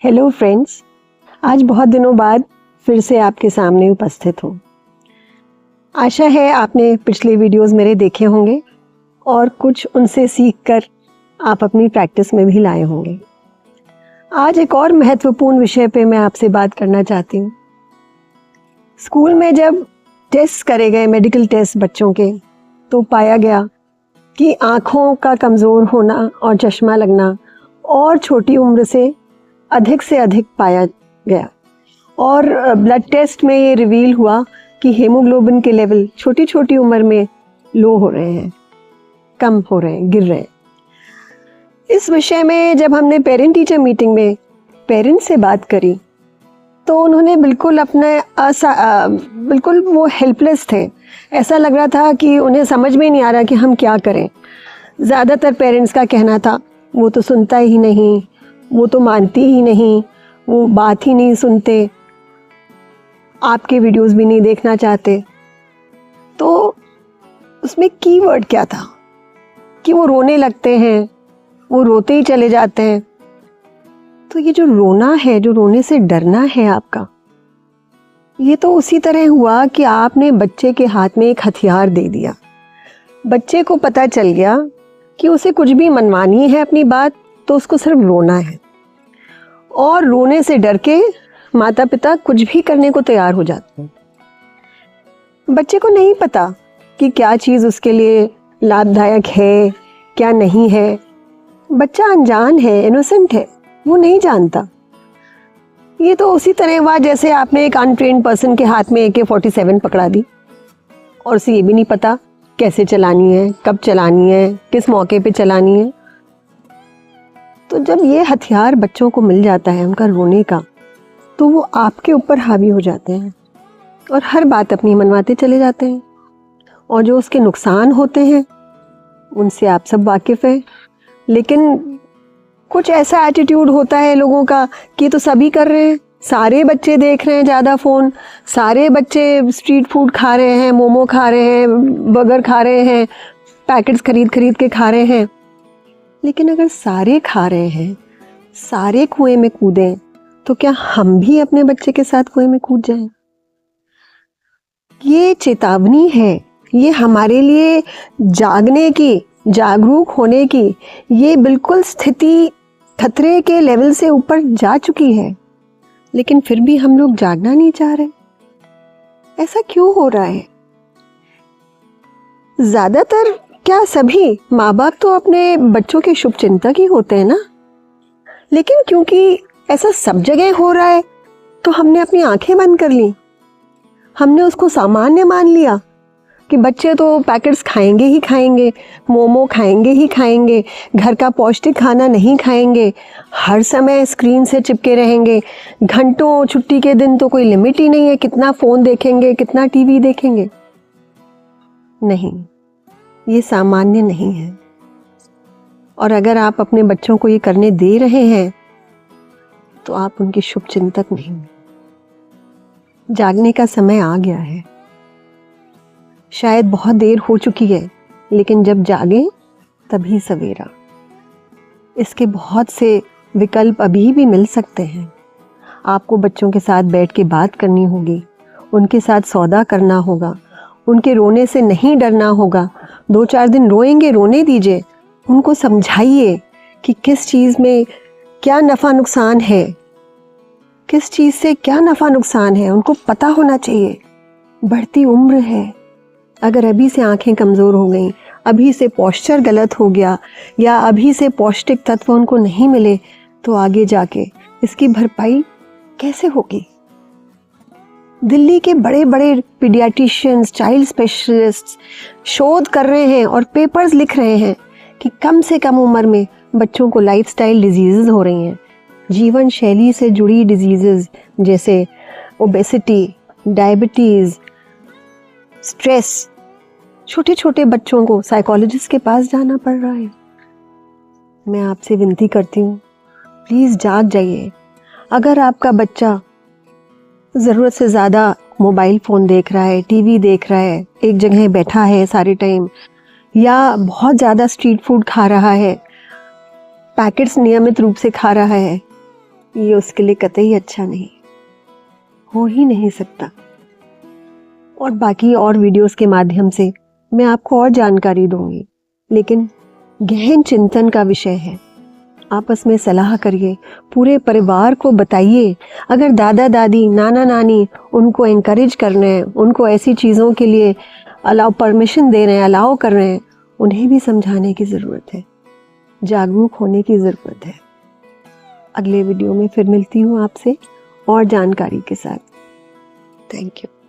Hello friends, आज बहुत दिनों बाद फिर से आपके सामने उपस्थित हूँ। आशा है आपने पिछले वीडियोस मेरे देखे होंगे और कुछ उनसे सीखकर आप अपनी प्रैक्टिस में भी लाए होंगे। आज एक और महत्वपूर्ण विषय पे मैं आपसे बात करना चाहती हूँ। स्कूल में जब टेस्ट करे गए, मेडिकल टेस्ट बच्चों के, तो पाया गया कि आँखों का कमज़ोर होना और चश्मा लगना और छोटी उम्र से अधिक पाया गया। और ब्लड टेस्ट में ये रिवील हुआ कि हेमोग्लोबिन के लेवल छोटी छोटी उम्र में लो हो रहे हैं, कम हो रहे हैं, गिर रहे हैं। इस विषय में जब हमने पेरेंट टीचर मीटिंग में पेरेंट्स से बात करी तो उन्होंने बिल्कुल बिल्कुल वो हेल्पलेस थे। ऐसा लग रहा था कि उन्हें समझ में नहीं आ रहा कि हम क्या करें। ज़्यादातर पेरेंट्स का कहना था वो तो सुनता ही नहीं, वो तो मानती ही नहीं, वो बात ही नहीं सुनते, आपके वीडियोस भी नहीं देखना चाहते। तो उसमें कीवर्ड क्या था कि वो रोने लगते हैं, वो रोते ही चले जाते हैं। तो ये जो रोना है, जो रोने से डरना है आपका, ये तो उसी तरह हुआ कि आपने बच्चे के हाथ में एक हथियार दे दिया। बच्चे को पता चल गया कि उसे कुछ भी मनवानी है अपनी बात तो उसको सिर्फ रोना है, और रोने से डर के माता पिता कुछ भी करने को तैयार हो जाते हैं। बच्चे को नहीं पता कि क्या चीज़ उसके लिए लाभदायक है, क्या नहीं है। बच्चा अनजान है, इनोसेंट है, वो नहीं जानता। ये तो उसी तरह हुआ जैसे आपने एक अनट्रेन्ड पर्सन के हाथ में AK-47 पकड़ा दी और उसे ये भी नहीं पता कैसे चलानी है, कब चलानी है, किस मौके पे चलानी है। तो जब ये हथियार बच्चों को मिल जाता है उनका रोने का, तो वो आपके ऊपर हावी हो जाते हैं और हर बात अपनी मनवाते चले जाते हैं। और जो उसके नुकसान होते हैं उनसे आप सब वाकिफ़ हैं। लेकिन कुछ ऐसा एटीट्यूड होता है लोगों का कि तो सभी कर रहे हैं, सारे बच्चे देख रहे हैं ज़्यादा फ़ोन, सारे बच्चे स्ट्रीट फूड खा रहे हैं, मोमो खा रहे हैं, बर्गर खा रहे हैं, पैकेट्स खरीद के खा रहे हैं। लेकिन अगर सारे खा रहे हैं, सारे कुएं में कूदें, तो क्या हम भी अपने बच्चे के साथ कुएं में कूद जाएं? ये चेतावनी है, ये हमारे लिए जागने की, जागरूक होने की, ये बिल्कुल स्थिति खतरे के लेवल से ऊपर जा चुकी है। लेकिन फिर भी हम लोग जागना नहीं चाह रहे। ऐसा क्यों हो रहा है? ज्यादातर, क्या सभी माँ बाप तो अपने बच्चों के शुभ चिंतक ही होते हैं ना। लेकिन क्योंकि ऐसा सब जगह हो रहा है तो हमने अपनी आंखें बंद कर ली। हमने उसको सामान्य मान लिया कि बच्चे तो पैकेट्स खाएंगे ही खाएंगे, मोमो खाएंगे ही खाएंगे, घर का पौष्टिक खाना नहीं खाएंगे, हर समय स्क्रीन से चिपके रहेंगे, घंटों, छुट्टी के दिन तो कोई लिमिट ही नहीं है, कितना फ़ोन देखेंगे, कितना टीवी देखेंगे। नहीं, ये सामान्य नहीं है। और अगर आप अपने बच्चों को ये करने दे रहे हैं तो आप उनके शुभ चिंतक नहीं। जागने का समय आ गया है। शायद बहुत देर हो चुकी है, लेकिन जब जागें तभी सवेरा। इसके बहुत से विकल्प अभी भी मिल सकते हैं। आपको बच्चों के साथ बैठ के बात करनी होगी, उनके साथ सौदा करना होगा, उनके रोने से नहीं डरना होगा। 2-4 दिन रोएंगे, रोने दीजिए, उनको समझाइए कि किस चीज़ में क्या नफ़ा नुकसान है, किस चीज़ से क्या नफ़ा नुकसान है, उनको पता होना चाहिए। बढ़ती उम्र है, अगर अभी से आंखें कमज़ोर हो गई, अभी से पोस्चर गलत हो गया, या अभी से पौष्टिक तत्व उनको नहीं मिले, तो आगे जाके इसकी भरपाई कैसे होगी? दिल्ली के बड़े बड़े पीडियाट्रिशियंस, चाइल्ड स्पेशलिस्ट शोध कर रहे हैं और पेपर्स लिख रहे हैं कि कम से कम उम्र में बच्चों को लाइफस्टाइल डिजीज़ेस हो रही हैं। जीवन शैली से जुड़ी डिजीज़ेस जैसे ओबेसिटी, डायबिटीज़, स्ट्रेस। छोटे छोटे बच्चों को साइकोलॉजिस्ट के पास जाना पड़ रहा है। मैं आपसे विनती करती हूँ, प्लीज़ जाग जाइए। अगर आपका बच्चा ज़रूरत से ज़्यादा मोबाइल फ़ोन देख रहा है, टीवी देख रहा है, एक जगह बैठा है सारे टाइम, या बहुत ज़्यादा स्ट्रीट फूड खा रहा है, पैकेट्स नियमित रूप से खा रहा है, ये उसके लिए कतई अच्छा नहीं, हो ही नहीं सकता। और बाकी और वीडियोस के माध्यम से मैं आपको और जानकारी दूंगी, लेकिन गहन चिंतन का विषय है। आपस में सलाह करिए, पूरे परिवार को बताइए। अगर दादा दादी नाना नानी उनको एनकरेज कर रहे हैं, उनको ऐसी चीज़ों के लिए परमिशन दे रहे हैं, अलाउ कर रहे हैं, उन्हें भी समझाने की ज़रूरत है, जागरूक होने की ज़रूरत है। अगले वीडियो में फिर मिलती हूँ आपसे और जानकारी के साथ। Thank you.